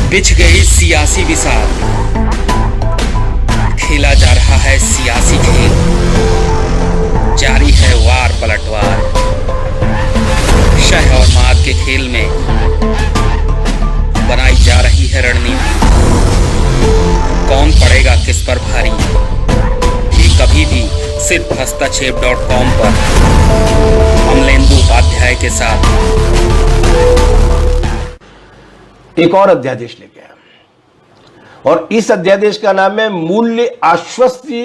बिछ गई सियासी विसार, खेला जा रहा है सियासी खेल, जारी है वार पलटवार। शह और मात के खेल में बनाई जा रही है रणनीति, कौन पड़ेगा किस पर भारी, ये कभी भी सिर्फ हस्तक्षेप.com पर अमलेंदु उपाध्याय के साथ एक और अध्यादेश लेके आया और इस अध्यादेश का नाम है मूल्य आश्वस्ति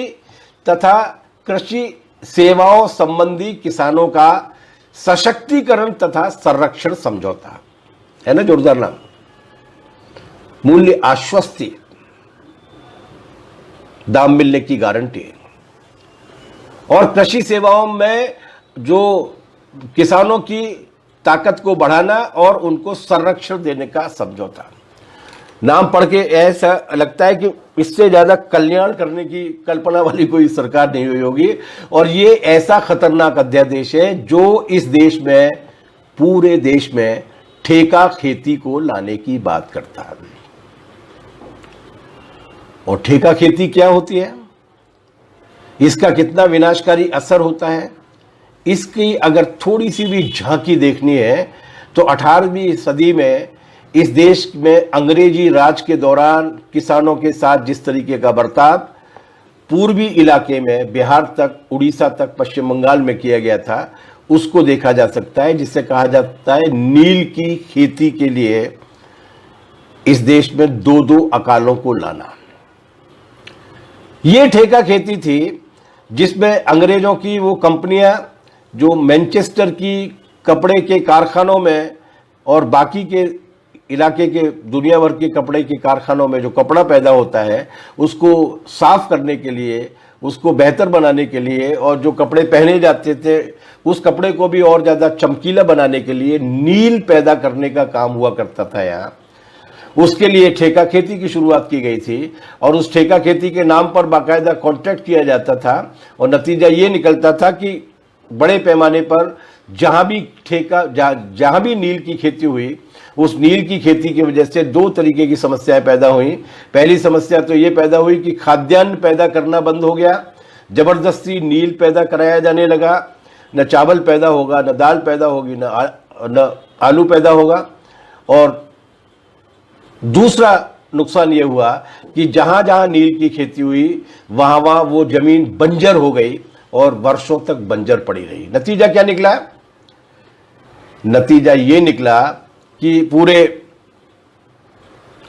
तथा कृषि सेवाओं संबंधी किसानों का सशक्तिकरण तथा संरक्षण समझौता। है ना जोरदार नाम, मूल्य आश्वस्ति, दाम मिलने की गारंटी, और कृषि सेवाओं में जो किसानों की ताकत को बढ़ाना और उनको संरक्षण देने का समझौता। नाम पढ़ के ऐसा लगता है कि इससे ज्यादा कल्याण करने की कल्पना वाली कोई सरकार नहीं हुई होगी। और ये ऐसा खतरनाक अध्यादेश है जो इस देश में, पूरे देश में ठेका खेती को लाने की बात करता है। और ठेका खेती क्या होती है, इसका कितना विनाशकारी असर होता है, इसकी अगर थोड़ी सी भी झांकी देखनी है तो 18वीं सदी में इस देश में अंग्रेजी राज के दौरान किसानों के साथ जिस तरीके का बर्ताव पूर्वी इलाके में, बिहार तक, उड़ीसा तक, पश्चिम बंगाल में किया गया था, उसको देखा जा सकता है, जिसे कहा जाता है नील की खेती के लिए इस देश में दो अकालों को लाना। यह ठेका खेती थी जिसमें अंग्रेजों की वो कंपनियां जो मैनचेस्टर की कपड़े के कारखानों में और बाकी के इलाके के दुनिया भर के कपड़े के कारखानों में जो कपड़ा पैदा होता है उसको साफ करने के लिए, उसको बेहतर बनाने के लिए, और जो कपड़े पहने जाते थे उस कपड़े को भी और ज़्यादा चमकीला बनाने के लिए नील पैदा करने का काम हुआ करता था यहाँ। उसके लिए ठेका खेती की शुरुआत की गई थी और उस ठेका खेती के नाम पर बाकायदा कॉन्ट्रैक्ट किया जाता था और नतीजा ये निकलता था कि बड़े पैमाने पर जहां भी नील की खेती हुई, उस नील की खेती की वजह से दो तरीके की समस्याएं पैदा हुई। पहली समस्या तो ये पैदा हुई कि खाद्यान्न पैदा करना बंद हो गया, जबरदस्ती नील पैदा कराया जाने लगा, न चावल पैदा होगा, न दाल पैदा होगी, न आलू पैदा होगा। और दूसरा नुकसान यह हुआ कि जहां जहां नील की खेती हुई वहां वहां वो जमीन बंजर हो गई और वर्षों तक बंजर पड़ी रही। नतीजा क्या निकला? नतीजा ये निकला कि पूरे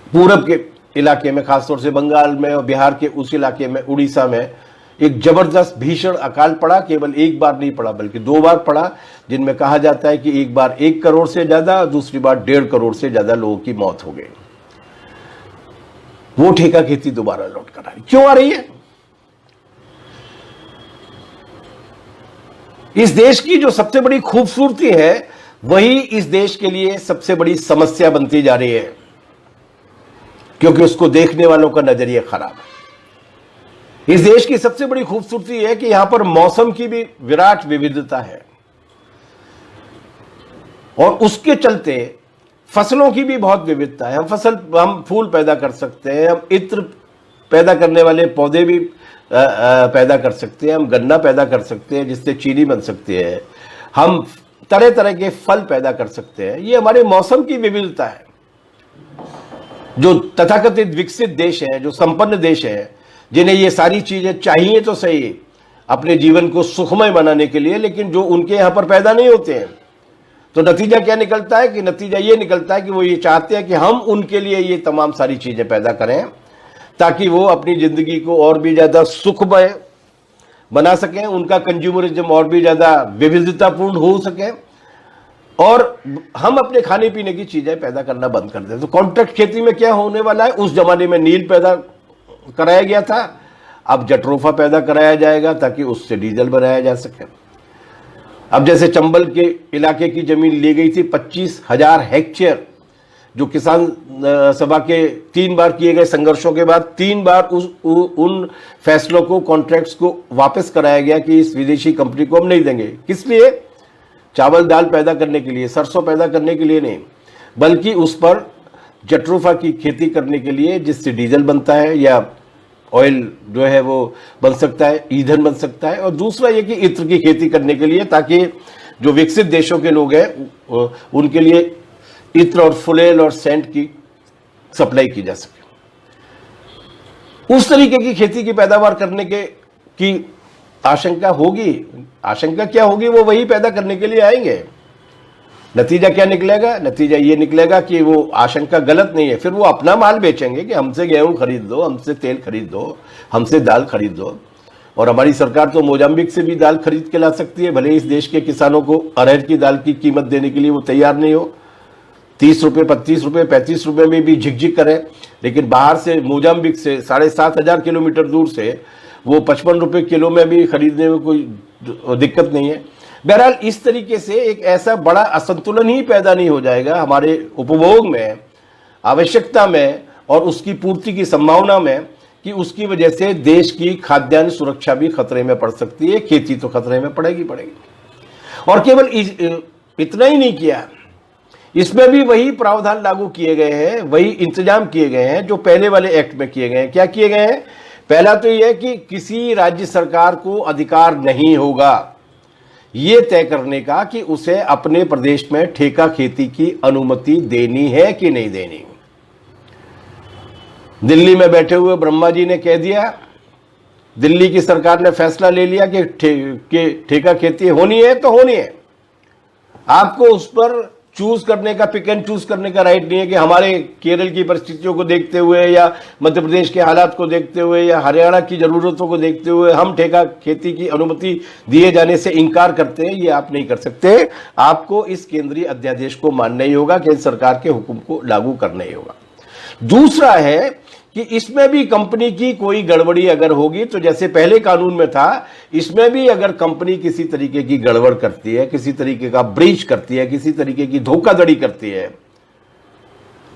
पूरब के इलाके में, खासतौर से बंगाल में और बिहार के उस इलाके में, उड़ीसा में एक जबरदस्त भीषण अकाल पड़ा। केवल एक बार नहीं पड़ा बल्कि 2 बार पड़ा, जिनमें कहा जाता है कि एक बार 1 करोड़ से ज्यादा, दूसरी बार 1.5 करोड़ से ज्यादा लोगों की मौत हो गई। वो ठेका खेती दोबारा लौट कर आ रही। क्यों आ रही है? इस देश की जो सबसे बड़ी खूबसूरती है वही इस देश के लिए सबसे बड़ी समस्या बनती जा रही है, क्योंकि उसको देखने वालों का नजरिया खराब है। इस देश की सबसे बड़ी खूबसूरती है कि यहां पर मौसम की भी विराट विविधता है और उसके चलते फसलों की भी बहुत विविधता है। हम फूल पैदा कर सकते हैं, हम इत्र पैदा करने वाले पौधे भी पैदा कर सकते हैं, हम गन्ना पैदा कर सकते हैं जिससे चीनी बन सकती है, हम तरह तरह के फल पैदा कर सकते हैं। ये हमारे मौसम की विविधता है। जो तथाकथित विकसित देश है, जो संपन्न देश है, जिन्हें ये सारी चीजें चाहिए तो सही अपने जीवन को सुखमय बनाने के लिए, लेकिन जो उनके यहां पर पैदा नहीं होते हैं, तो नतीजा क्या निकलता है? कि नतीजा ये निकलता है कि वो ये चाहते हैं कि हम उनके लिए ये तमाम सारी चीजें पैदा करें ताकि वो अपनी जिंदगी को और भी ज्यादा सुखमय बना सकें, उनका कंज्यूमरिज्म और भी ज्यादा विविधतापूर्ण हो सके और हम अपने खाने पीने की चीजें पैदा करना बंद कर दें। तो कॉन्ट्रैक्ट खेती में क्या होने वाला है? उस जमाने में नील पैदा कराया गया था, अब जट्रोफा पैदा कराया जाएगा ताकि उससे डीजल बनाया जा सके। अब जैसे चंबल के इलाके की जमीन ली गई थी 25,000 हेक्टेयर, जो किसान सभा के 3 बार किए गए संघर्षों के बाद 3 बार उन फैसलों को, कॉन्ट्रैक्ट्स को वापस कराया गया कि इस विदेशी कंपनी को हम नहीं देंगे। किस लिए? चावल दाल पैदा करने के लिए, सरसों पैदा करने के लिए नहीं, बल्कि उस पर जट्रोफा की खेती करने के लिए, जिससे डीजल बनता है या ऑयल जो है वो बन सकता है, ईंधन बन सकता है। और दूसरा ये कि इत्र की खेती करने के लिए, ताकि जो विकसित देशों के लोग हैं उनके लिए इत्र और फुलेल और सेंट की सप्लाई की जा सके। उस तरीके की खेती की पैदावार करने की आशंका होगी। आशंका क्या होगी, वो वही पैदा करने के लिए आएंगे। नतीजा क्या निकलेगा? नतीजा ये निकलेगा कि वो आशंका गलत नहीं है, फिर वो अपना माल बेचेंगे कि हमसे गेहूं खरीद दो, हमसे तेल खरीद दो, हमसे दाल खरीद दो। और हमारी सरकार तो मोजाम्बिक से भी दाल खरीद के ला सकती है, भले इस देश के किसानों को अरहर की दाल की कीमत देने के लिए वो तैयार नहीं हो। 30 रुपये, 25 रुपये, 35 रुपये में भी झिकझिक करें, लेकिन बाहर से मोजाम्बिक से 7,500 किलोमीटर दूर से वो 55 रुपये किलो में भी खरीदने में कोई दिक्कत नहीं है। बहरहाल इस तरीके से एक ऐसा बड़ा असंतुलन ही पैदा नहीं हो जाएगा हमारे उपभोग में, आवश्यकता में और उसकी पूर्ति की संभावना में, कि उसकी वजह से देश की खाद्यान्न सुरक्षा भी खतरे में पड़ सकती है, खेती तो खतरे में पड़ेगी। और केवल इतना ही नहीं किया, इसमें भी वही प्रावधान लागू किए गए हैं, वही इंतजाम किए गए हैं जो पहले वाले एक्ट में किए गए हैं। क्या किए गए हैं? पहला तो यह कि किसी राज्य सरकार को अधिकार नहीं होगा ये तय करने का कि उसे अपने प्रदेश में ठेका खेती की अनुमति देनी है कि नहीं देनी। दिल्ली में बैठे हुए ब्रह्मा जी ने कह दिया, दिल्ली की सरकार ने फैसला ले लिया कि ठेका खेती होनी है तो होनी है। आपको उस पर चूज करने का, पिक एंड चूज करने का राइट नहीं है कि हमारे केरल की परिस्थितियों को देखते हुए या मध्य प्रदेश के हालात को देखते हुए या हरियाणा की जरूरतों को देखते हुए हम ठेका खेती की अनुमति दिए जाने से इनकार करते हैं। ये आप नहीं कर सकते। आपको इस केंद्रीय अध्यादेश को मानना ही होगा, केंद्र सरकार के हुक्म को लागू करना ही होगा। दूसरा है कि इसमें भी कंपनी की कोई गड़बड़ी अगर होगी, तो जैसे पहले कानून में था, इसमें भी अगर कंपनी किसी तरीके की गड़बड़ करती है, किसी तरीके का ब्रीच करती है, किसी तरीके की धोखाधड़ी करती है,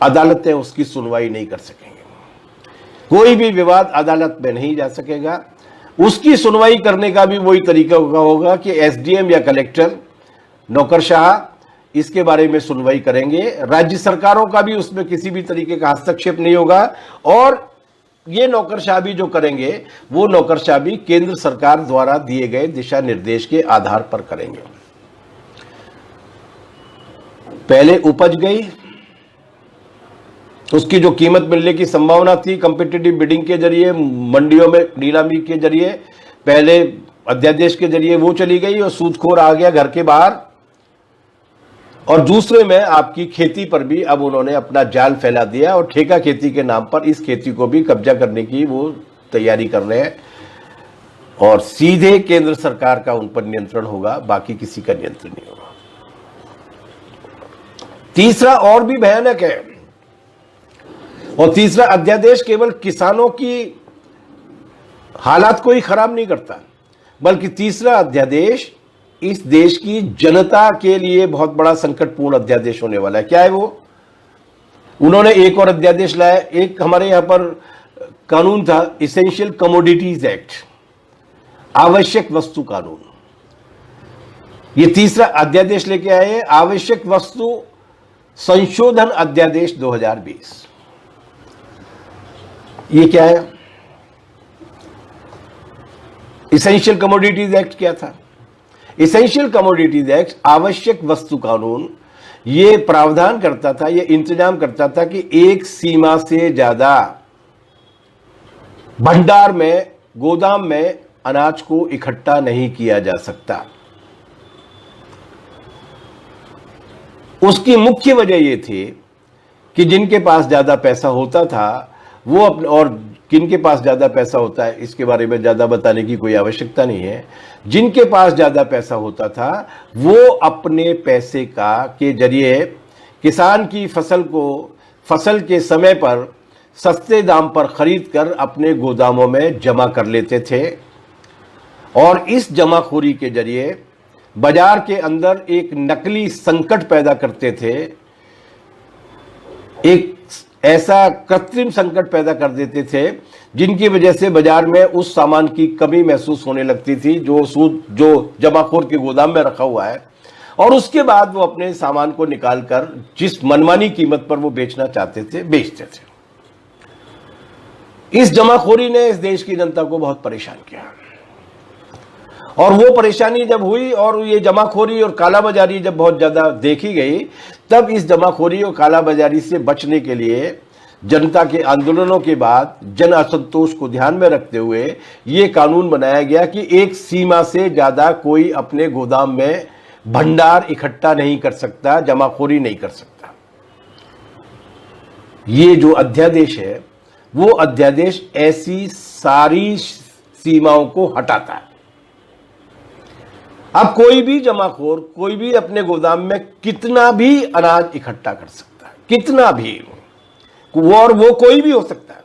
अदालतें उसकी सुनवाई नहीं कर सकेंगे। कोई भी विवाद अदालत में नहीं जा सकेगा। उसकी सुनवाई करने का भी वही तरीका होगा कि एसडीएम या कलेक्टर, नौकरशाह इसके बारे में सुनवाई करेंगे। राज्य सरकारों का भी उसमें किसी भी तरीके का हस्तक्षेप नहीं होगा। और ये नौकरशाह भी जो करेंगे, वो नौकरशाह भी केंद्र सरकार द्वारा दिए गए दिशा निर्देश के आधार पर करेंगे। पहले उपज गई, उसकी जो कीमत मिलने की संभावना थी कॉम्पिटिटिव बिडिंग के जरिए, मंडियों में नीलामी के जरिए, पहले अध्यादेश के जरिए वो चली गई और सूदखोर आ गया घर के बाहर। और दूसरे में आपकी खेती पर भी अब उन्होंने अपना जाल फैला दिया और ठेका खेती के नाम पर इस खेती को भी कब्जा करने की वो तैयारी कर रहे हैं। और सीधे केंद्र सरकार का उन पर नियंत्रण होगा, बाकी किसी का नियंत्रण नहीं होगा। तीसरा और भी भयानक है, और तीसरा अध्यादेश केवल किसानों की हालात को ही खराब नहीं करता, बल्कि तीसरा अध्यादेश इस देश की जनता के लिए बहुत बड़ा संकटपूर्ण अध्यादेश होने वाला है। क्या है वो? उन्होंने एक और अध्यादेश लाया। एक हमारे यहां पर कानून था इसेंशियल कमोडिटीज एक्ट, आवश्यक वस्तु कानून। ये तीसरा अध्यादेश लेके आए हैं, आवश्यक वस्तु संशोधन अध्यादेश 2020। ये क्या है? इसेंशियल कमोडिटीज एक्ट क्या था? इसेंशियल कमोडिटीज एक्ट, आवश्यक वस्तु कानून, ये प्रावधान करता था, ये इंतजाम करता था कि एक सीमा से ज्यादा भंडार में, गोदाम में अनाज को इकट्ठा नहीं किया जा सकता। उसकी मुख्य वजह यह थी कि जिनके पास ज्यादा पैसा होता था वो अपने, और किनके पास ज्यादा पैसा होता है इसके बारे में ज्यादा बताने की कोई आवश्यकता नहीं है। जिनके पास ज्यादा पैसा होता था वो अपने पैसे के जरिए किसान की फसल के समय पर सस्ते दाम पर खरीद कर अपने गोदामों में जमा कर लेते थे, और इस जमाखोरी के जरिए बाजार के अंदर एक नकली संकट पैदा करते थे, एक ऐसा कृत्रिम संकट पैदा कर देते थे जिनकी वजह से बाजार में उस सामान की कमी महसूस होने लगती थी जो जमाखोर के गोदाम में रखा हुआ है। और उसके बाद वो अपने सामान को निकालकर जिस मनमानी कीमत पर वो बेचना चाहते थे बेचते थे। इस जमाखोरी ने इस देश की जनता को बहुत परेशान किया, और वो परेशानी जब हुई और ये जमाखोरी और कालाबाजारी जब बहुत ज्यादा देखी गई, तब इस जमाखोरी और कालाबाजारी से बचने के लिए जनता के आंदोलनों के बाद जन असंतोष को ध्यान में रखते हुए ये कानून बनाया गया कि एक सीमा से ज्यादा कोई अपने गोदाम में भंडार इकट्ठा नहीं कर सकता, जमाखोरी नहीं कर सकता। ये जो अध्यादेश है वो अध्यादेश ऐसी सारी सीमाओं को हटाता है। अब कोई भी जमाखोर कोई भी अपने गोदाम में कितना भी अनाज इकट्ठा कर सकता है, कितना भी, और वो कोई भी हो सकता है।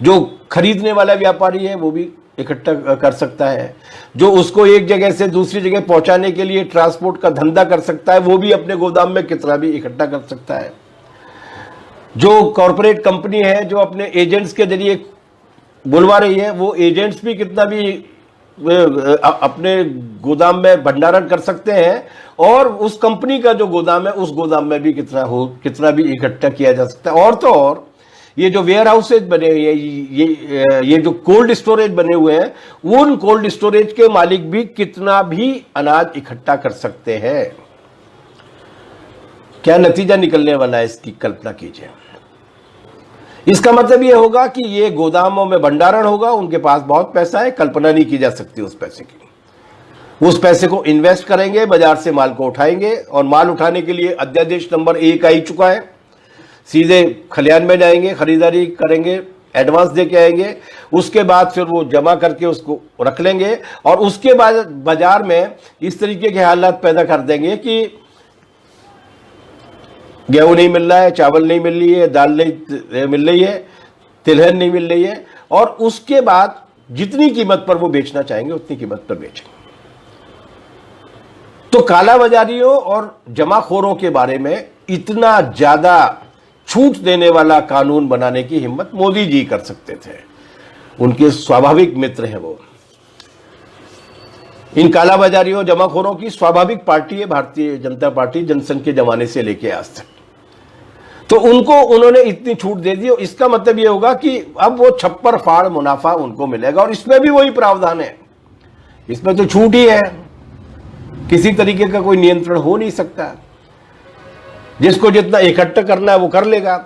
जो खरीदने वाला व्यापारी है वो भी इकट्ठा कर सकता है, जो उसको एक जगह से दूसरी जगह पहुंचाने के लिए ट्रांसपोर्ट का धंधा कर सकता है वो भी अपने गोदाम में कितना भी इकट्ठा कर सकता है। जो कॉरपोरेट कंपनी है जो अपने एजेंट्स के जरिए बुलवा रही है वो एजेंट्स भी कितना भी अपने गोदाम में भंडारण कर सकते हैं, और उस कंपनी का जो गोदाम है उस गोदाम में भी कितना भी इकट्ठा किया जा सकता है। और तो और ये जो वेयर हाउसेज बने हुए हैं, ये जो कोल्ड स्टोरेज बने हुए हैं, उन कोल्ड स्टोरेज के मालिक भी कितना भी अनाज इकट्ठा कर सकते हैं। क्या नतीजा निकलने वाला है इसकी कल्पना कीजिए। इसका मतलब यह होगा कि ये गोदामों में भंडारण होगा, उनके पास बहुत पैसा है, कल्पना नहीं की जा सकती उस पैसे की। उस पैसे को इन्वेस्ट करेंगे, बाजार से माल को उठाएंगे, और माल उठाने के लिए अध्यादेश नंबर 1 आ ही चुका है। सीधे खलियान में जाएंगे, खरीदारी करेंगे, एडवांस दे के आएंगे, उसके बाद फिर वो जमा करके उसको रख लेंगे, और उसके बाद बाजार में इस तरीके के हालात पैदा कर देंगे कि गेहूं नहीं मिल रहा है, चावल नहीं मिल रही है, दाल नहीं मिल रही है, तिलहन नहीं मिल रही है, और उसके बाद जितनी कीमत पर वो बेचना चाहेंगे उतनी कीमत पर बेचेंगे। तो कालाबाजारियों और जमाखोरों के बारे में इतना ज्यादा छूट देने वाला कानून बनाने की हिम्मत मोदी जी कर सकते थे, उनके स्वाभाविक मित्र हैं वो। इन कालाबाजारियों जमाखोरों की स्वाभाविक पार्टी है भारतीय जनता पार्टी, जनसंघ के जमाने से लेके आज तक। तो उनको उन्होंने इतनी छूट दे दी, और इसका मतलब यह होगा कि अब वो छप्पर फाड़ मुनाफा उनको मिलेगा, और इसमें भी वही प्रावधान है, इसमें तो छूट ही है, किसी तरीके का कोई नियंत्रण हो नहीं सकता, जिसको जितना इकट्ठा करना है वो कर लेगा।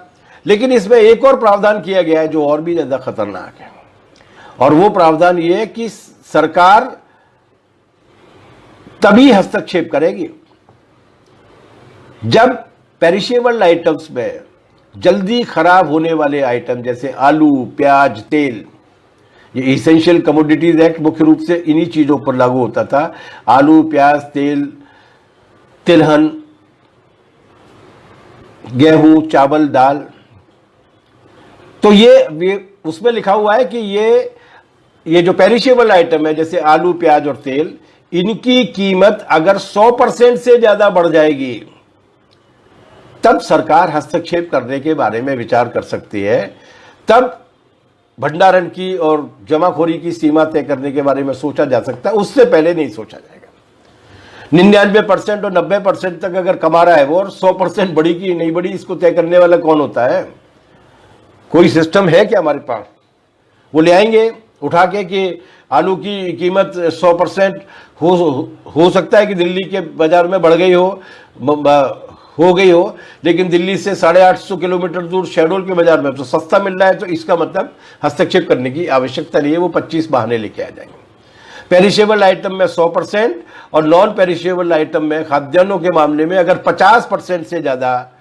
लेकिन इसमें एक और प्रावधान किया गया है जो और भी ज्यादा खतरनाक है, और वो प्रावधान ये है कि सरकार तभी हस्तक्षेप करेगी जब पेरिशेबल आइटम्स में जल्दी खराब होने वाले आइटम जैसे आलू, प्याज, तेल, ये इसेंशियल कमोडिटीज एक्ट मुख्य रूप से इन्हीं चीजों पर लागू होता था। आलू, प्याज, तेल, तिलहन, गेहूं, चावल, दाल। तो ये उसमें लिखा हुआ है कि ये जो पेरिशेबल आइटम है जैसे आलू, प्याज और तेल, इनकी कीमत अगर 100% से ज्यादा बढ़ जाएगी तब सरकार हस्तक्षेप करने के बारे में विचार कर सकती है, तब भंडारण की और जमाखोरी की सीमा तय करने के बारे में सोचा जा सकता है, उससे पहले नहीं सोचा जाएगा। 99% और 90% तक अगर कमा रहा है वो, और 100% बढ़ी की नहीं बढ़ी इसको तय करने वाला कौन होता है? कोई सिस्टम है क्या हमारे पास? वो ले आएंगे उठा के कि आलू की कीमत 100% हो सकता है कि दिल्ली के बाजार में बढ़ गई हो गई हो, लेकिन दिल्ली से 850 किलोमीटर दूर शहडोल के बाजार में तो सस्ता मिल रहा है, तो इसका मतलब हस्तक्षेप करने की आवश्यकता नहीं है, वो 25 बहाने लेके आ जाएंगे। पेरिशेबल आइटम में 100% और नॉन पेरिशेबल आइटम में, खाद्यान्नों के मामले में अगर 50% से ज्यादा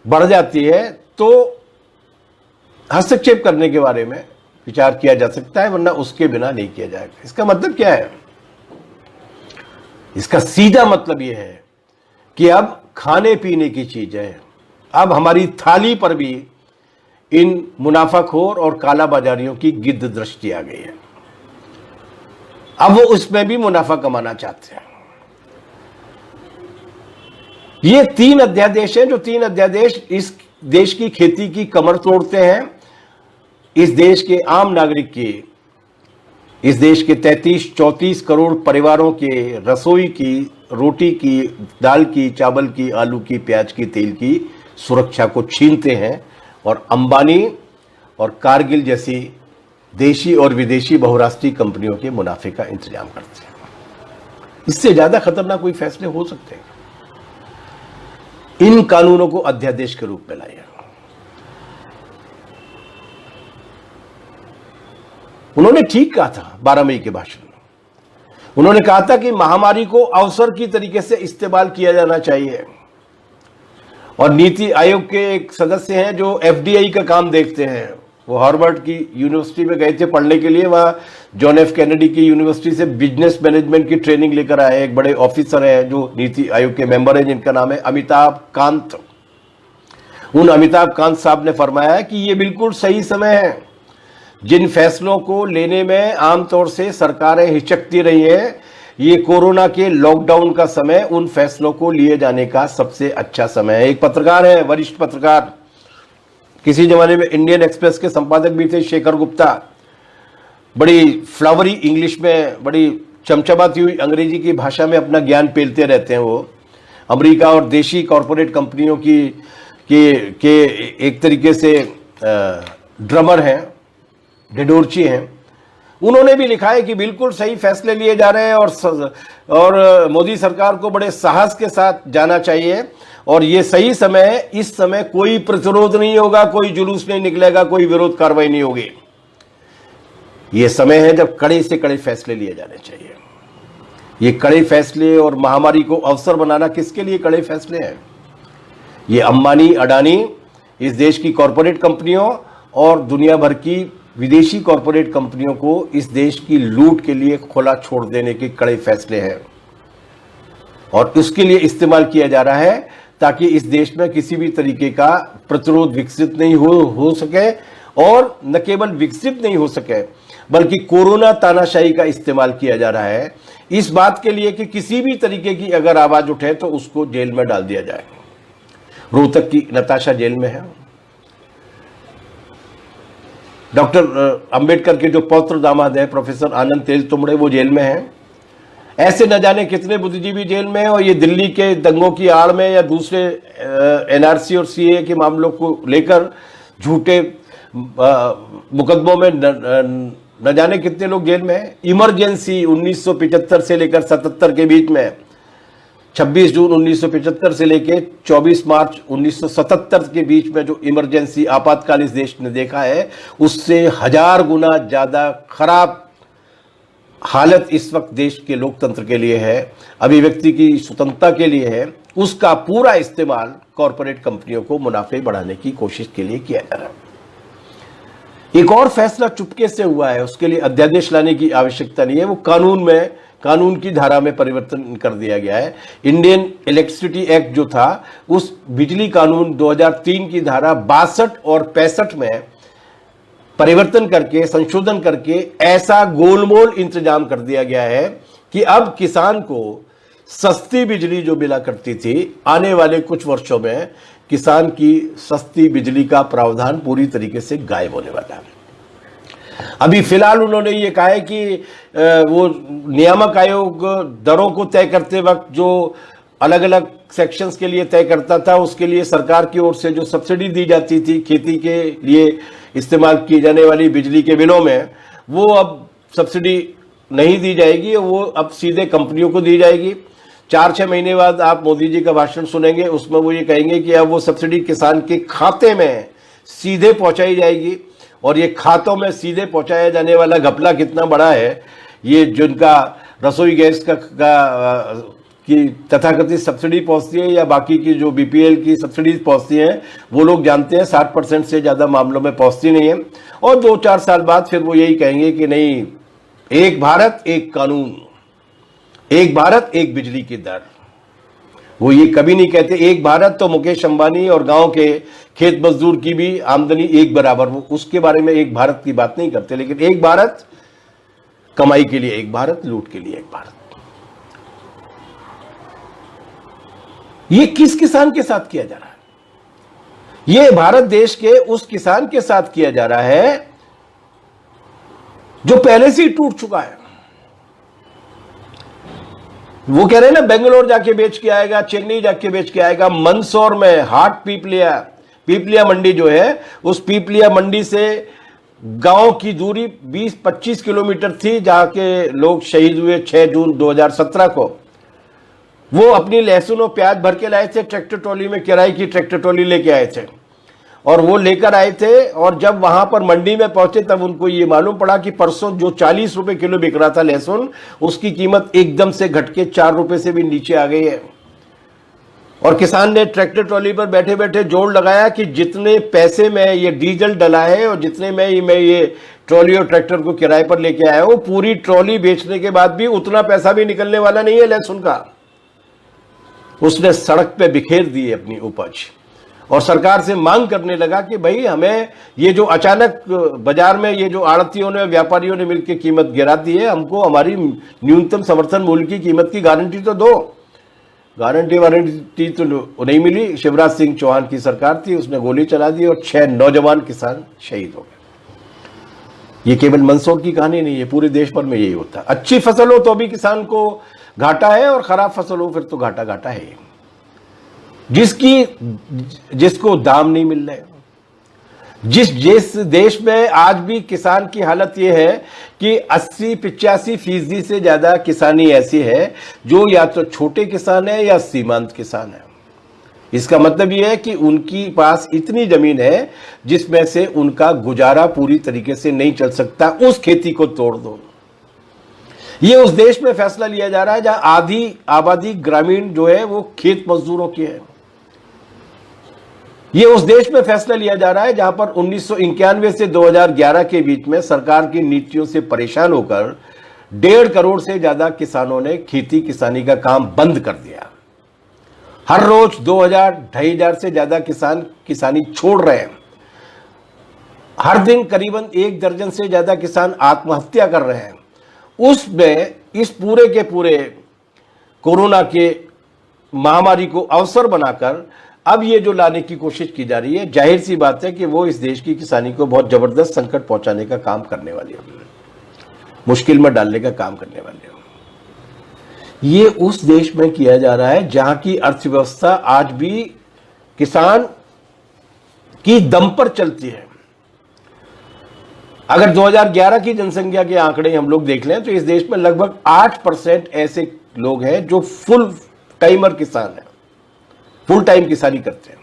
बढ़ जाती है तो हस्तक्षेप करने के बारे में विचार किया जा सकता है, वरना उसके बिना नहीं किया जाएगा। इसका मतलब क्या है? इसका सीधा मतलब यह है कि अब खाने पीने की चीजें, अब हमारी थाली पर भी इन मुनाफाखोर और कालाबाजारियों की गिद्ध दृष्टि आ गई है। अब वो उसमें भी मुनाफा कमाना चाहते हैं। ये 3 अध्यादेश हैं, जो 3 अध्यादेश इस देश की खेती की कमर तोड़ते हैं, इस देश के आम नागरिक की, इस देश के 33-34 करोड़ परिवारों के रसोई की रोटी की, दाल की, चावल की, आलू की, प्याज की, तेल की सुरक्षा को छीनते हैं और अंबानी और कारगिल जैसी देशी और विदेशी बहुराष्ट्रीय कंपनियों के मुनाफे का इंतजाम करते हैं। इससे ज्यादा खतरनाक कोई फैसले हो सकते हैं? इन कानूनों को अध्यादेश के रूप में लाया। उन्होंने ठीक कहा था 12 मई के भाषण में। उन्होंने कहा था कि महामारी को अवसर की तरीके से इस्तेमाल किया जाना चाहिए। और नीति आयोग के एक सदस्य हैं जो एफडीआई का काम देखते हैं, वो हार्वर्ड की यूनिवर्सिटी में गए थे पढ़ने के लिए। वहां जॉन एफ कैनेडी की यूनिवर्सिटी से बिजनेस मैनेजमेंट की ट्रेनिंग लेकर आए एक बड़े ऑफिसर हैं जो नीति आयोग के मेंबर हैं, जिनका नाम है अमिताभ कांत। उन अमिताभ कांत साहब ने फरमाया कि ये बिल्कुल सही समय है। जिन फैसलों को लेने में आमतौर से सरकारें हिचकती रही हैं, ये कोरोना के लॉकडाउन का समय उन फैसलों को लिए जाने का सबसे अच्छा समय है। एक पत्रकार है, वरिष्ठ पत्रकार, किसी जमाने में इंडियन एक्सप्रेस के संपादक भी थे, शेखर गुप्ता। बड़ी फ्लावरी इंग्लिश में, बड़ी चमचमाती हुई अंग्रेजी की भाषा में अपना ज्ञान पेलते रहते हैं। वो अमेरिका और देशी कॉरपोरेट कंपनियों के एक तरीके से ड्रमर हैं, ढिढोरची हैं। उन्होंने भी लिखा है कि बिल्कुल सही फैसले लिए जा रहे हैं और मोदी सरकार को बड़े साहस के साथ जाना चाहिए और ये सही समय है। इस समय कोई प्रतिरोध नहीं होगा, कोई जुलूस नहीं निकलेगा, कोई विरोध कार्रवाई नहीं होगी। ये समय है जब कड़े से कड़े फैसले लिए जाने चाहिए। ये कड़े फैसले और महामारी को अवसर बनाना किसके लिए कड़े फैसले हैं? ये अंबानी, अडानी, इस देश की कॉरपोरेट कंपनियों और दुनिया भर की विदेशी कॉरपोरेट कंपनियों को इस देश की लूट के लिए खुला छोड़ देने के कड़े फैसले हैं और उसके लिए इस्तेमाल किया जा रहा है ताकि इस देश में किसी भी तरीके का प्रतिरोध विकसित नहीं हो सके और न केवल विकसित नहीं हो सके बल्कि कोरोना तानाशाही का इस्तेमाल किया जा रहा है इस बात के लिए कि किसी भी तरीके की अगर आवाज उठे तो उसको जेल में डाल दिया जाए। रोहतक की नताशा जेल में है। डॉक्टर अंबेडकर के जो पौत्र दामाद है प्रोफेसर आनंद तेज तुमड़े, वो जेल में हैं। ऐसे न जाने कितने बुद्धिजीवी जेल में हैं और ये दिल्ली के दंगों की आड़ में या दूसरे एनआरसी और सीए के मामलों को लेकर झूठे मुकदमों में न जाने कितने लोग जेल में हैं। इमरजेंसी 1975 से लेकर 77 के बीच में, 26 जून 1975 से लेकर 24 मार्च 1977 के बीच में जो इमरजेंसी आपातकाल इस देश ने देखा है, उससे 1000 गुना ज्यादा खराब हालत इस वक्त देश के लोकतंत्र के लिए है, अभिव्यक्ति की स्वतंत्रता के लिए है। उसका पूरा इस्तेमाल कॉरपोरेट कंपनियों को मुनाफे बढ़ाने की कोशिश के लिए किया जा रहा है। एक और फैसला चुपके से हुआ है, उसके लिए अध्यादेश लाने की आवश्यकता नहीं है। वो कानून की धारा में परिवर्तन कर दिया गया है। इंडियन इलेक्ट्रिसिटी एक्ट जो था, उस बिजली कानून 2003 की धारा 62 और 65 में परिवर्तन करके, संशोधन करके ऐसा गोलमोल इंतजाम कर दिया गया है कि अब किसान को सस्ती बिजली जो मिला करती थी, आने वाले कुछ वर्षों में किसान की सस्ती बिजली का प्रावधान पूरी तरीके से गायब होने वाला है। अभी फिलहाल उन्होंने ये कहा है कि वो नियामक आयोग दरों को तय करते वक्त जो अलग अलग सेक्शंस के लिए तय करता था, उसके लिए सरकार की ओर से जो सब्सिडी दी जाती थी खेती के लिए इस्तेमाल की जाने वाली बिजली के बिलों में, वो अब सब्सिडी नहीं दी जाएगी, वो अब सीधे कंपनियों को दी जाएगी। 4-6 महीने बाद आप मोदी जी का भाषण सुनेंगे, उसमें वो ये कहेंगे कि अब वो सब्सिडी किसान के खाते में सीधे पहुंचाई जाएगी। और ये खातों में सीधे पहुंचाया जाने वाला घपला कितना बड़ा है, ये जिनका रसोई गैस की तथाकथित सब्सिडी पहुंचती है या बाकी की जो बीपीएल की सब्सिडीज पहुंचती हैं, वो लोग जानते हैं 60% से ज़्यादा मामलों में पहुंचती नहीं है। और 2-4 साल बाद फिर वो यही कहेंगे कि नहीं, एक भारत एक कानून, एक भारत एक बिजली की दर। वो ये कभी नहीं कहते एक भारत तो मुकेश अंबानी और गांव के खेत मजदूर की भी आमदनी एक बराबर, वो उसके बारे में एक भारत की बात नहीं करते, लेकिन एक भारत कमाई के लिए एक भारत, लूट के लिए एक भारत। ये किस किसान के साथ किया जा रहा है? ये भारत देश के उस किसान के साथ किया जा रहा है जो पहले से ही टूट चुका है। वो कह रहे हैं ना, बेंगलोर जाके बेच के आएगा, चेन्नई जाके बेच के आएगा। मंदसौर में हाट पीपलिया मंडी जो है, उस पीपलिया मंडी से गांव की दूरी 20-25 किलोमीटर थी, जहां के लोग शहीद हुए 6 जून 2017 को। वो अपनी लहसुन और प्याज भर के लाए थे, ट्रैक्टर ट्रॉली में, किराए की ट्रैक्टर ट्रॉली लेके आए थे, और वो लेकर आए थे। और जब वहां पर मंडी में पहुंचे तब उनको ये मालूम पड़ा कि परसों जो 40 रुपए किलो बिक रहा था लहसुन, उसकी कीमत एकदम से घट के 4 रुपए से भी नीचे आ गई है। और किसान ने ट्रैक्टर ट्रॉली पर बैठे बैठे जोड़ लगाया कि जितने पैसे में ये डीजल डला है और जितने में मैं ये ट्रॉली और ट्रैक्टर को किराए पर लेके आया हूं, पूरी ट्रॉली बेचने के बाद भी उतना पैसा भी निकलने वाला नहीं है लहसुन का। उसने सड़क पे बिखेर दी अपनी उपज और सरकार से मांग करने लगा कि भाई हमें ये जो अचानक बाजार में ये जो आड़तियों ने, व्यापारियों ने मिलकर कीमत गिरा दी है, हमको हमारी न्यूनतम समर्थन मूल्य की कीमत की गारंटी तो दो। गारंटी तो नहीं मिली। शिवराज सिंह चौहान की सरकार थी, उसने गोली चला दी और 6 नौजवान किसान शहीद हो गए। ये केवल मंदसौर की कहानी नहीं है, पूरे देश भर में यही होता है। अच्छी फसल हो तो भी किसान को घाटा है, और खराब फसल हो फिर तो घाटा घाटा है। जिसको दाम नहीं मिल रहे, जिस देश में आज भी किसान की हालत यह है कि 80-85% से ज्यादा किसानी ऐसी है जो या तो छोटे किसान है या सीमांत किसान है। इसका मतलब यह है कि उनकी पास इतनी जमीन है जिसमें से उनका गुजारा पूरी तरीके से नहीं चल सकता, उस खेती को तोड़ दो। ये उस देश में फैसला लिया जा रहा है जहां आधी आबादी ग्रामीण जो है वो खेत मजदूरों की है। ये उस देश में फैसला लिया जा रहा है जहां पर 1991 से 2011 के बीच में सरकार की नीतियों से परेशान होकर 1.5 करोड़ से ज्यादा किसानों ने खेती किसानी का काम बंद कर दिया। हर रोज 2,000-2,500 से ज्यादा किसान किसानी छोड़ रहे हैं। हर दिन करीबन 1 दर्जन से ज्यादा किसान आत्महत्या कर रहे हैं। उसमें इस पूरे के पूरे कोरोना के महामारी को अवसर बनाकर अब ये जो लाने की कोशिश की जा रही है, जाहिर सी बात है कि वो इस देश की किसानी को बहुत जबरदस्त संकट पहुंचाने का काम करने वाली है, मुश्किल में डालने का काम करने वाले हो। ये उस देश में किया जा रहा है जहां की अर्थव्यवस्था आज भी किसान की दम पर चलती है। अगर 2011 की जनसंख्या के आंकड़े हम लोग देख लें तो इस देश में लगभग 8% ऐसे लोग हैं जो फुल टाइमर किसान हैं, फुल टाइम किसानी करते हैं।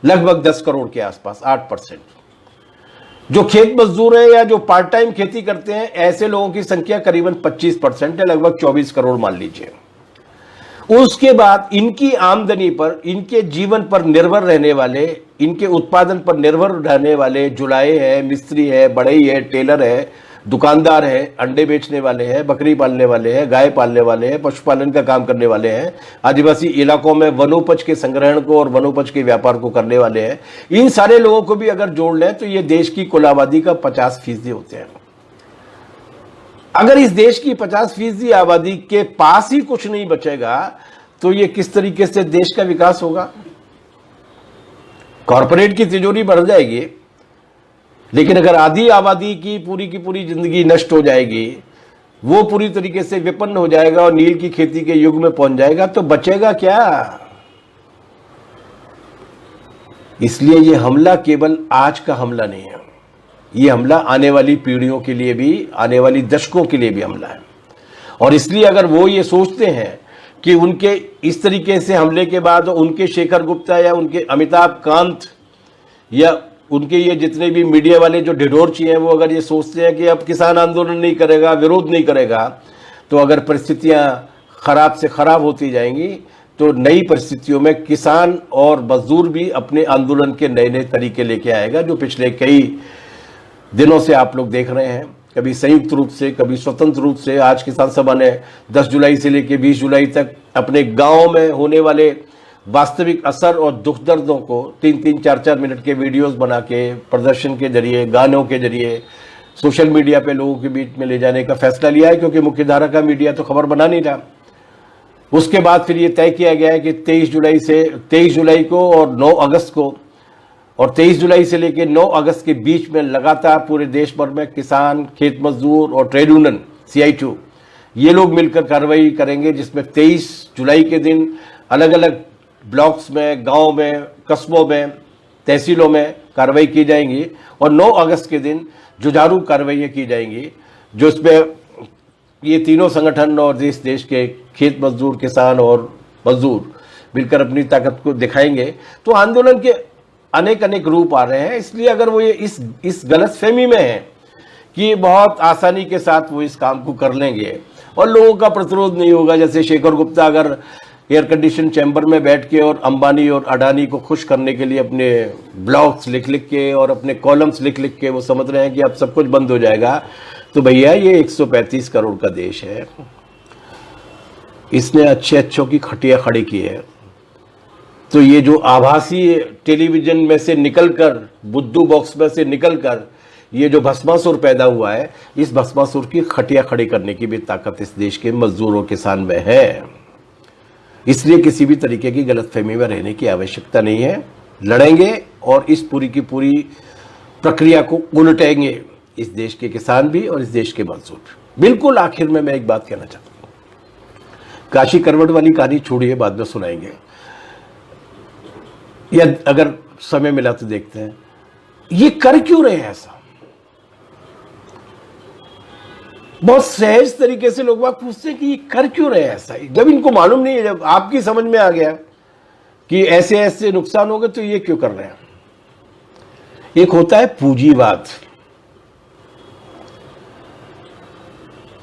लगभग 10 करोड़ के आसपास 8%। जो खेत मजदूर हैं या जो पार्ट टाइम खेती करते हैं, ऐसे लोगों की संख्या करीबन 25% है, लगभग 24 करोड़ मान लीजिए। उसके बाद इनकी आमदनी पर, इनके जीवन पर निर्भर रहने वाले, इनके उत्पादन पर निर्भर रहने वाले जुलाहे हैं, मिस्त्री है, बढ़ई है, टेलर है, दुकानदार है, अंडे बेचने वाले हैं, बकरी पालने वाले हैं, गाय पालने वाले हैं, पशुपालन का काम करने वाले हैं, आदिवासी इलाकों में वनोपज के संग्रहण को और वनोपज के व्यापार को करने वाले हैं। इन सारे लोगों को भी अगर जोड़ लें तो ये देश की कुल आबादी का 50% होते हैं। अगर इस देश की 50% आबादी के पास ही कुछ नहीं बचेगा तो ये किस तरीके से देश का विकास होगा? कॉर्पोरेट की तिजोरी बढ़ जाएगी, लेकिन अगर आधी आबादी की पूरी जिंदगी नष्ट हो जाएगी, वो पूरी तरीके से विपन्न हो जाएगा और नील की खेती के युग में पहुंच जाएगा, तो बचेगा क्या? इसलिए ये हमला केवल आज का हमला नहीं है, ये हमला आने वाली पीढ़ियों के लिए भी, आने वाली दशकों के लिए भी हमला है। और इसलिए अगर वो ये सोचते हैं कि उनके इस तरीके से हमले के बाद उनके शेखर गुप्ता या उनके अमिताभ कांत या उनके ये जितने भी मीडिया वाले जो ढिढोरची हैं, वो अगर ये सोचते हैं कि अब किसान आंदोलन नहीं करेगा, विरोध नहीं करेगा, तो अगर परिस्थितियां खराब से खराब होती जाएंगी तो नई परिस्थितियों में किसान और मजदूर भी अपने आंदोलन के नए नए तरीके लेके आएगा, जो पिछले कई दिनों से आप लोग देख रहे हैं। कभी संयुक्त रूप से, कभी स्वतंत्र रूप से। आज किसान सभा ने 10 जुलाई से लेकर 20 जुलाई तक अपने गाँव में होने वाले वास्तविक असर और दुख दर्दों को 3-3, 4-4 मिनट के वीडियोस बना के, प्रदर्शन के जरिए, गानों के जरिए, सोशल मीडिया पे लोगों के बीच में ले जाने का फैसला लिया है, क्योंकि मुख्यधारा का मीडिया तो खबर बना नहीं रहा। उसके बाद फिर ये तय किया गया है कि 23 जुलाई को और 9 अगस्त को, और 23 जुलाई से लेकर 9 अगस्त के बीच में लगातार पूरे देश भर में किसान, खेत मजदूर और ट्रेड यूनियन CI2 ये लोग मिलकर कार्रवाई करेंगे, जिसमें 23 जुलाई के दिन अलग अलग ब्लॉक्स में, गांव में, कस्बों में, तहसीलों में कार्रवाई की जाएंगी और 9 अगस्त के दिन जुझारू कार्रवाइयाँ की जाएंगी, जो इसमें ये तीनों संगठन और देश के खेत मजदूर, किसान और मजदूर मिलकर अपनी ताकत को दिखाएंगे। तो आंदोलन के अनेक अनेक रूप आ रहे हैं। इसलिए अगर वो ये इस गलतफहमी में है कि बहुत आसानी के साथ वो इस काम को कर लेंगे और लोगों का प्रतिरोध नहीं होगा, जैसे शेखर गुप्ता अगर एयर कंडीशन चैम्बर में बैठ के और अंबानी और अडानी को खुश करने के लिए अपने ब्लॉग्स लिख लिख के और अपने कॉलम्स लिख लिख के वो समझ रहे हैं कि अब सब कुछ बंद हो जाएगा, तो भैया ये 135 करोड़ का देश है, इसने अच्छे अच्छों की खटिया खड़ी की है। तो ये जो आभासी टेलीविजन में से निकलकर, बुद्धू बॉक्स में से निकलकर ये जो भस्मासुर पैदा हुआ है, इस भस्मासुर की खटिया खड़ी करने की भी ताकत इस देश के मजदूरों, किसान में है। इसलिए किसी भी तरीके की गलतफहमी में रहने की आवश्यकता नहीं है। लड़ेंगे और इस पूरी की पूरी प्रक्रिया को उलटेंगे, इस देश के किसान भी और इस देश के मजदूर भी। बिल्कुल आखिर में मैं एक बात कहना चाहता हूं, काशी करवट वाली कहानी छोड़िए, बाद में सुनाएंगे, या अगर समय मिला तो देखते हैं ये कर क्यों रहे हैं ऐसा। बहुत सहज तरीके से लोग बात पूछते हैं कि ये कर क्यों रहे हैं ऐसा। जब इनको मालूम नहीं है, जब आपकी समझ में आ गया कि ऐसे ऐसे नुकसान हो गए, तो ये क्यों कर रहे हैं। एक होता है पूंजीवाद।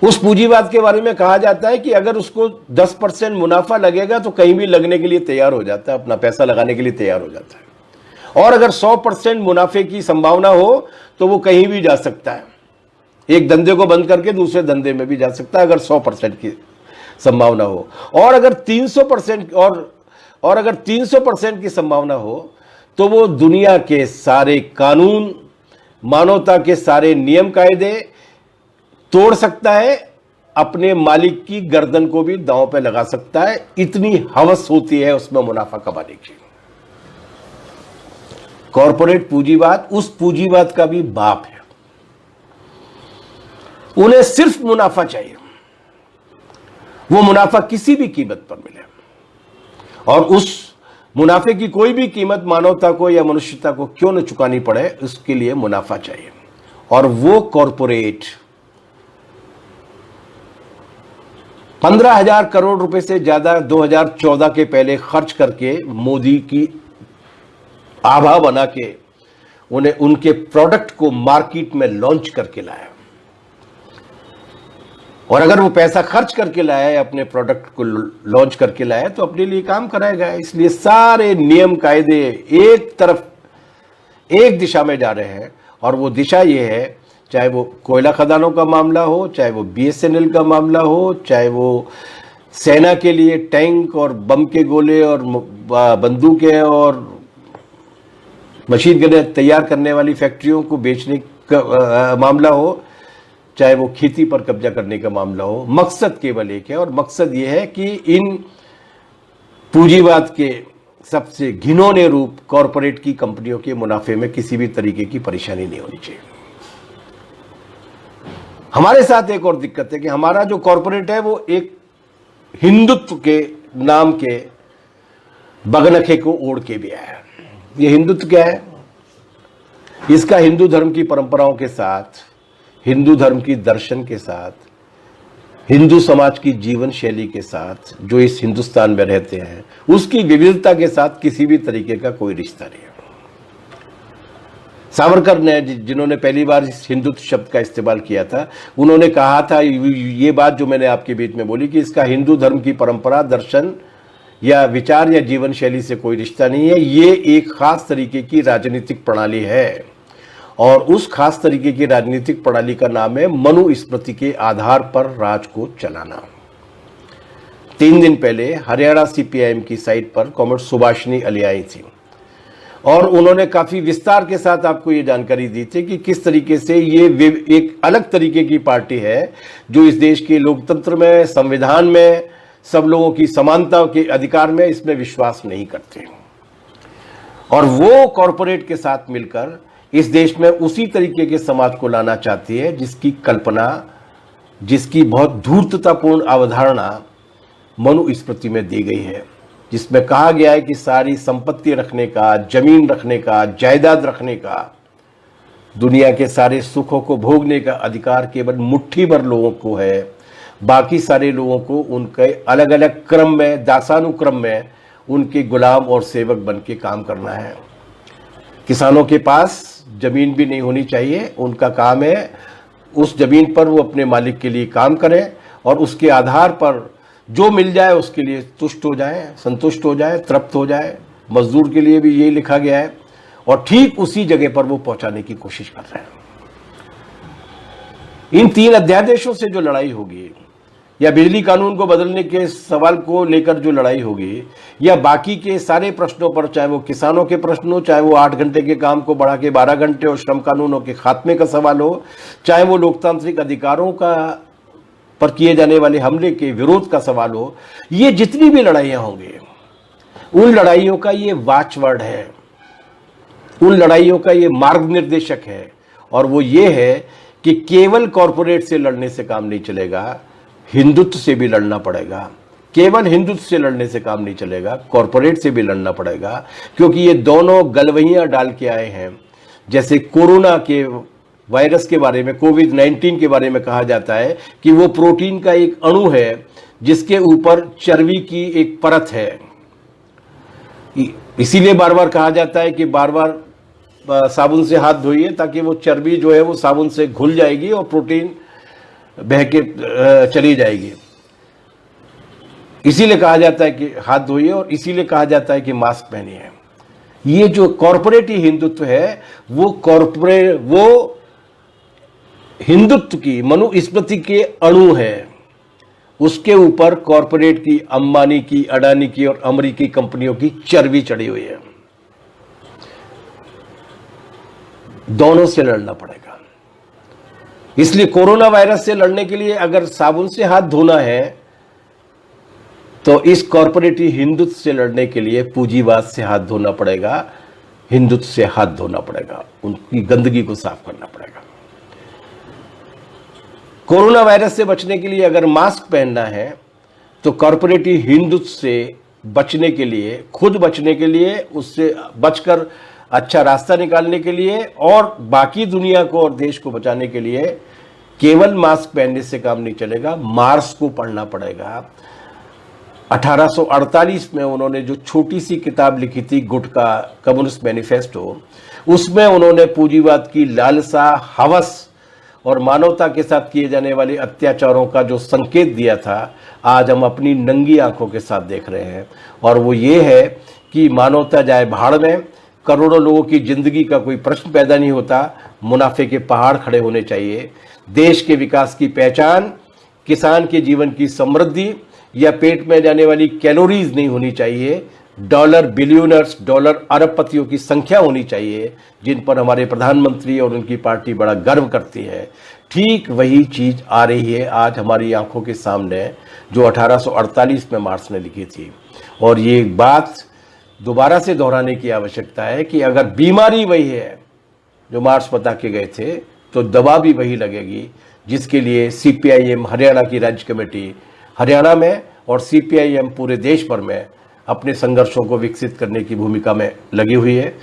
उस पूंजीवाद के बारे में कहा जाता है कि अगर उसको 10% मुनाफा लगेगा तो कहीं भी लगने के लिए तैयार हो जाता है, अपना पैसा लगाने के लिए तैयार हो जाता है। और अगर 100% मुनाफे की संभावना हो तो वो कहीं भी जा सकता है, एक धंधे को बंद करके दूसरे धंधे में भी जा सकता है, अगर 100% की संभावना हो। और अगर 300% और अगर 300% की संभावना हो तो वो दुनिया के सारे कानून, मानवता के सारे नियम कायदे तोड़ सकता है, अपने मालिक की गर्दन को भी दांव पे लगा सकता है। इतनी हवस होती है उसमें मुनाफा कमाने की। कॉरपोरेट पूंजीवाद उस पूंजीवाद का भी बाप है। उन्हें सिर्फ मुनाफा चाहिए, वो मुनाफा किसी भी कीमत पर मिले, और उस मुनाफे की कोई भी कीमत मानवता को या मनुष्यता को क्यों न चुकानी पड़े, उसके लिए मुनाफा चाहिए। और वो कॉरपोरेट 15,000 करोड़ रुपए से ज्यादा 2014 के पहले खर्च करके मोदी की आभा बना के उन्हें उनके प्रोडक्ट को मार्केट में लॉन्च करके लाया। और अगर वो पैसा खर्च करके लाया है, अपने प्रोडक्ट को लॉन्च करके लाया, तो अपने लिए काम कराएगा। इसलिए सारे नियम कायदे एक तरफ, एक दिशा में जा रहे हैं, और वो दिशा ये है, चाहे वो कोयला खदानों का मामला हो, चाहे वो BSNL का मामला हो, चाहे वो सेना के लिए टैंक और बम के गोले और बंदूकें और मशीन गनें तैयार करने वाली फैक्ट्रियों को बेचने का मामला हो, चाहे वो खेती पर कब्जा करने का मामला हो। मकसद केवल एक है, और मकसद ये है कि इन पूंजीवाद के सबसे घिनौने रूप कॉरपोरेट की कंपनियों के मुनाफे में किसी भी तरीके की परेशानी नहीं होनी चाहिए। हमारे साथ एक और दिक्कत है कि हमारा जो कॉरपोरेट है वो एक हिंदुत्व के नाम के बगनखे को ओढ़ के भी आया है। ये हिंदुत्व क्या है? इसका हिंदू धर्म की परंपराओं के साथ, हिंदू धर्म की दर्शन के साथ, हिंदू समाज की जीवन शैली के साथ, जो इस हिंदुस्तान में रहते हैं, उसकी विविधता के साथ किसी भी तरीके का कोई रिश्ता नहीं है। सावरकर ने, जिन्होंने पहली बार इस हिंदुत्व शब्द का इस्तेमाल किया था, उन्होंने कहा था ये बात जो मैंने आपके बीच में बोली कि इसका हिंदू धर्म की परंपरा, दर्शन या विचार या जीवन शैली से कोई रिश्ता नहीं है। ये एक खास तरीके की राजनीतिक प्रणाली है, और उस खास तरीके की राजनीतिक प्रणाली का नाम है मनुस्मृति के आधार पर राज को चलाना। 3 दिन पहले हरियाणा CPIM की साइट पर कॉमरेड सुभाषिनी अली आई थी, और उन्होंने काफी विस्तार के साथ आपको ये जानकारी दी थी कि किस तरीके से ये एक अलग तरीके की पार्टी है, जो इस देश के लोकतंत्र में, संविधान में, सब लोगों की समानता के अधिकार में, इसमें विश्वास नहीं करते। और वो कॉरपोरेट के साथ मिलकर इस देश में उसी तरीके के समाज को लाना चाहती है जिसकी कल्पना जिसकी बहुत धूर्ततापूर्ण अवधारणा मनुस्मृति में दी गई है, जिसमें कहा गया है कि सारी संपत्ति रखने का, जमीन रखने का, जायदाद रखने का, दुनिया के सारे सुखों को भोगने का अधिकार केवल मुट्ठी भर लोगों को है। बाकी सारे लोगों को उनके अलग अलग क्रम में, दासानुक्रम में उनके गुलाम और सेवक बन के काम करना है। किसानों के पास जमीन भी नहीं होनी चाहिए। उनका काम है उस जमीन पर वो अपने मालिक के लिए काम करें और उसके आधार पर जो मिल जाए उसके लिए तुष्ट हो जाए, संतुष्ट हो जाए, तृप्त हो जाए। मजदूर के लिए भी यही लिखा गया है और ठीक उसी जगह पर वो पहुंचाने की कोशिश कर रहे हैं। इन 3 अध्यादेशों से जो लड़ाई होगी, या बिजली कानून को बदलने के सवाल को लेकर जो लड़ाई होगी, या बाकी के सारे प्रश्नों पर, चाहे वो किसानों के प्रश्न हो, चाहे वो 8 घंटे के काम को बढ़ा के 12 घंटे और श्रम कानूनों के खात्मे का सवाल हो, चाहे वो लोकतांत्रिक अधिकारों का पर किए जाने वाले हमले के विरोध का सवाल हो, ये जितनी भी लड़ाइयां होंगी, उन लड़ाइयों का ये वाचवर्ड है, उन लड़ाइयों का ये मार्ग निर्देशक है। और वो ये है कि केवल कॉरपोरेट से लड़ने से काम नहीं चलेगा, हिंदुत्व से भी लड़ना पड़ेगा। केवल हिंदुत्व से लड़ने से काम नहीं चलेगा, कॉरपोरेट से भी लड़ना पड़ेगा, क्योंकि ये दोनों गलवहियां डाल के आए हैं। जैसे कोरोना के वायरस के बारे में, कोविड-19 के बारे में कहा जाता है कि वो प्रोटीन का एक अणु है जिसके ऊपर चर्बी की एक परत है। इसीलिए बार बार कहा जाता है कि बार बार साबुन से हाथ धोइए, ताकि वो चर्बी जो है वो साबुन से घुल जाएगी और प्रोटीन बह के चली जाएगी। इसीलिए कहा जाता है कि हाथ धोइए और इसीलिए कहा जाता है कि मास्क पहनिए। ये जो कॉरपोरेट हिंदुत्व है, वो हिंदुत्व की मनुस्मृति के अणु है। उसके ऊपर कॉरपोरेट की, अंबानी की, अडानी की और अमेरिकी कंपनियों की चर्बी चढ़ी हुई है। दोनों से लड़ना पड़ेगा। इसलिए कोरोना वायरस से लड़ने के लिए अगर साबुन से हाथ धोना है, तो इस कॉरपोरेटिव हिंदुत्व से लड़ने के लिए पूंजीवाद से हाथ धोना पड़ेगा, हिंदुत्व से हाथ धोना पड़ेगा, उनकी गंदगी को साफ करना पड़ेगा। कोरोना वायरस से बचने के लिए अगर मास्क पहनना है, तो कॉरपोरेटिव हिंदुत्व से बचने के लिए, खुद बचने के लिए, उससे बचकर अच्छा रास्ता निकालने के लिए और बाकी दुनिया को और देश को बचाने के लिए केवल मास्क पहनने से काम नहीं चलेगा, मार्क्स को पढ़ना पड़ेगा। 1848 में उन्होंने जो छोटी सी किताब लिखी थी, गुट का कम्युनिस्ट मैनिफेस्टो, उसमें उन्होंने पूंजीवाद की लालसा, हवस और मानवता के साथ किए जाने वाले अत्याचारों का जो संकेत दिया था, आज हम अपनी नंगी आंखों के साथ देख रहे हैं। और वो ये है कि मानवता जाए भाड़ में, करोड़ों लोगों की जिंदगी का कोई प्रश्न पैदा नहीं होता, मुनाफे के पहाड़ खड़े होने चाहिए। देश के विकास की पहचान किसान के जीवन की समृद्धि या पेट में जाने वाली कैलोरीज नहीं होनी चाहिए, डॉलर बिलियनर्स, डॉलर अरबपतियों की संख्या होनी चाहिए, जिन पर हमारे प्रधानमंत्री और उनकी पार्टी बड़ा गर्व करती है। ठीक वही चीज आ रही है आज हमारी आंखों के सामने, जो 1848 में मार्क्स ने लिखी थी। और ये बात दोबारा से दोहराने की आवश्यकता है कि अगर बीमारी वही है जो मार्क्स बता के गए थे, तो दवा भी वही लगेगी, जिसके लिए CPIM हरियाणा की राज्य कमेटी हरियाणा में और CPIM पूरे देश भर में अपने संघर्षों को विकसित करने की भूमिका में लगी हुई है।